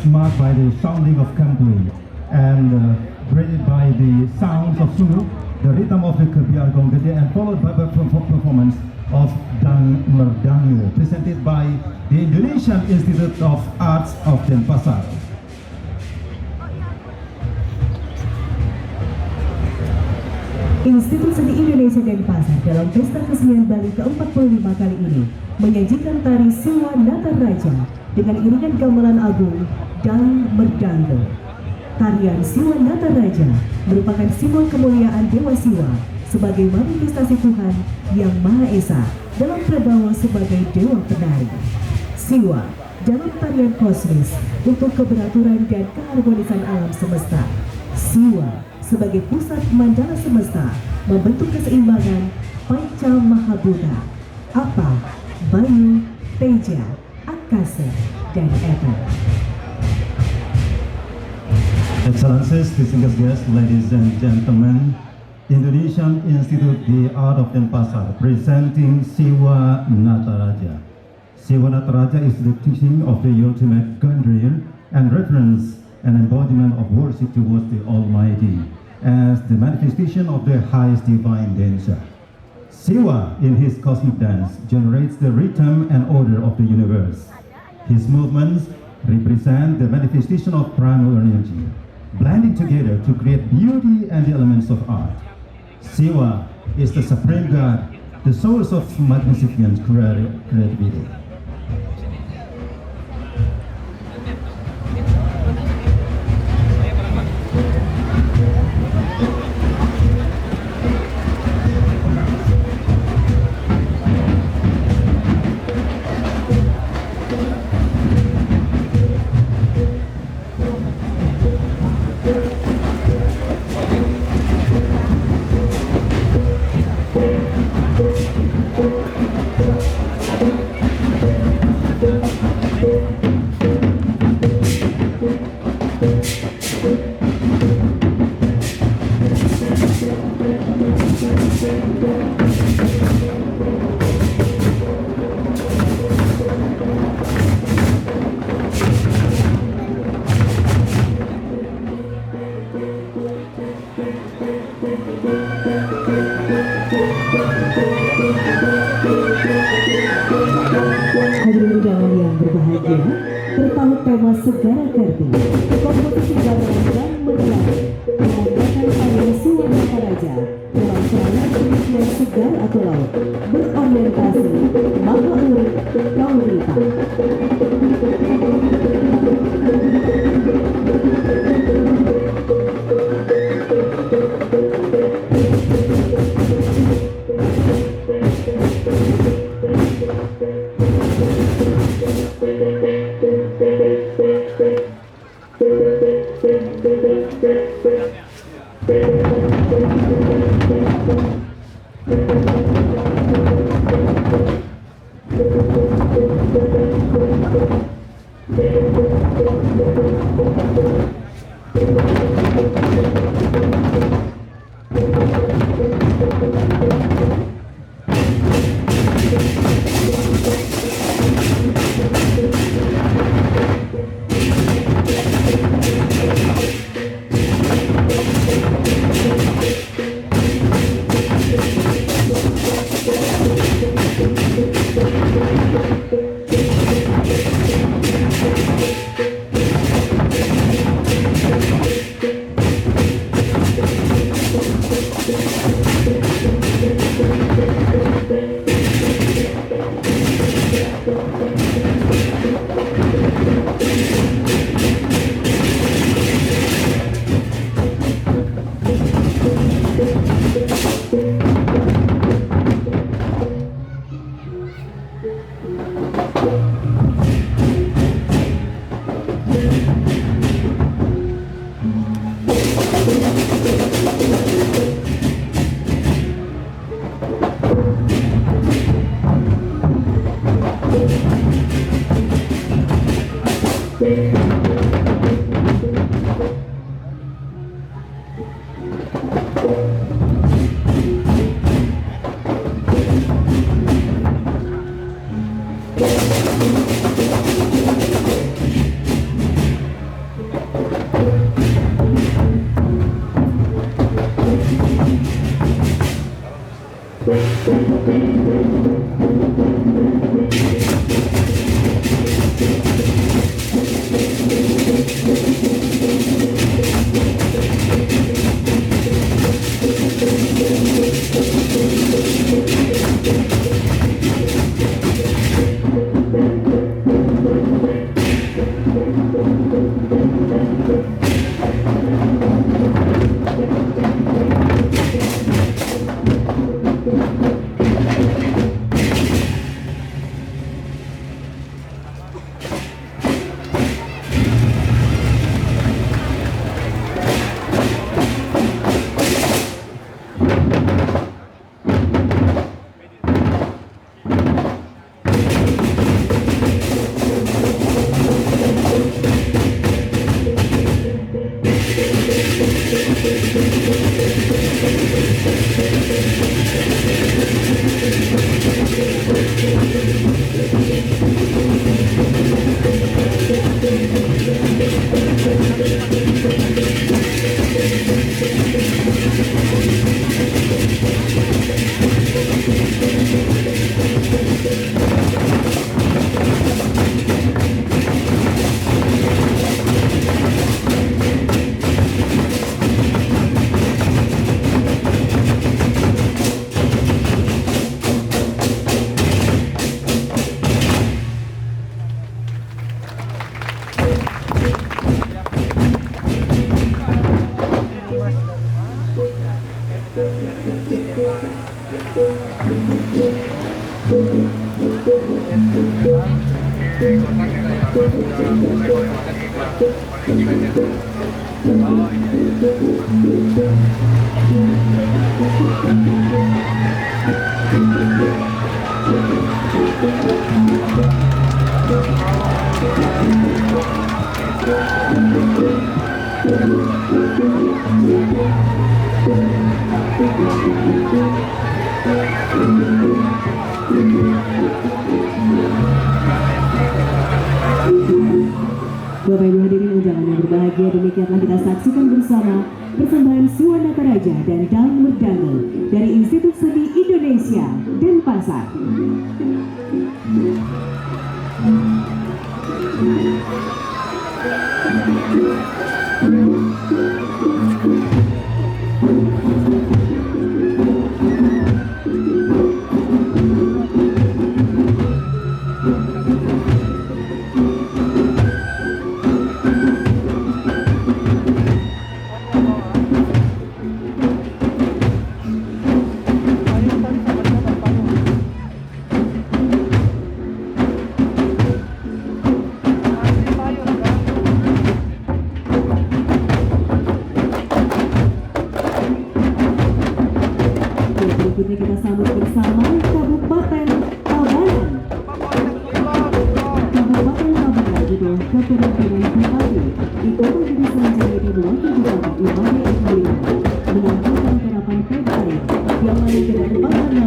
marked by the sounding of kangkui and greeted by the sounds of sulu, the rhythm of the kebiar gong gede, and followed by the performance of dang merdang presented by the Indonesian Institute of Arts of Denpasar. Institut Seni Indonesia Denpasar dalam Pesta Kesenian Bali ke-45 kali ini menyajikan tari Siwa Nataraja dengan iringan gamelan agung dan merdangge. Tarian Siwa Nataraja merupakan simbol kemuliaan Dewa Siwa sebagai manifestasi Tuhan yang Maha Esa dalam prabawa sebagai Dewa Penari. Siwa dalam tarian kosmis untuk keberaturan dan keharmonisan alam semesta. Siwa sebagai pusat mandala semesta membentuk keseimbangan Panca Mahabhuta, Apa, Bayu, Teja, Akasa, dan Ether. Excellencies, distinguished guests, ladies and gentlemen, Indonesian Institute, the Art of Denpasar, presenting Siwa Nataraja. Siwa Nataraja is the teaching of the ultimate guardian and reference and embodiment of worship towards the Almighty as the manifestation of the highest divine nature. Siwa, in his cosmic dance, generates the rhythm and order of the universe. His movements represent the manifestation of primal energy, blending together to create beauty and the elements of art. Siwa is the supreme god, the source of magnificent creativity. Hadirin undangan yang berbahagia, bertaut tema Segara Karti, komposisi gamelan dan merdangge menggunakan tarian Siwa Nataraja dalam kerana penelitian segar atau laut berorientasi Maha Urip Kaurita. Bapak Ibu hadirin undangan yang berbahagia, demikianlah kita saksikan bersama persembahan Siwa Nataraja dan Dang Merdango dari Institut Seni Indonesia, Denpasar. Berikutnya kita sambut bersama Kabupaten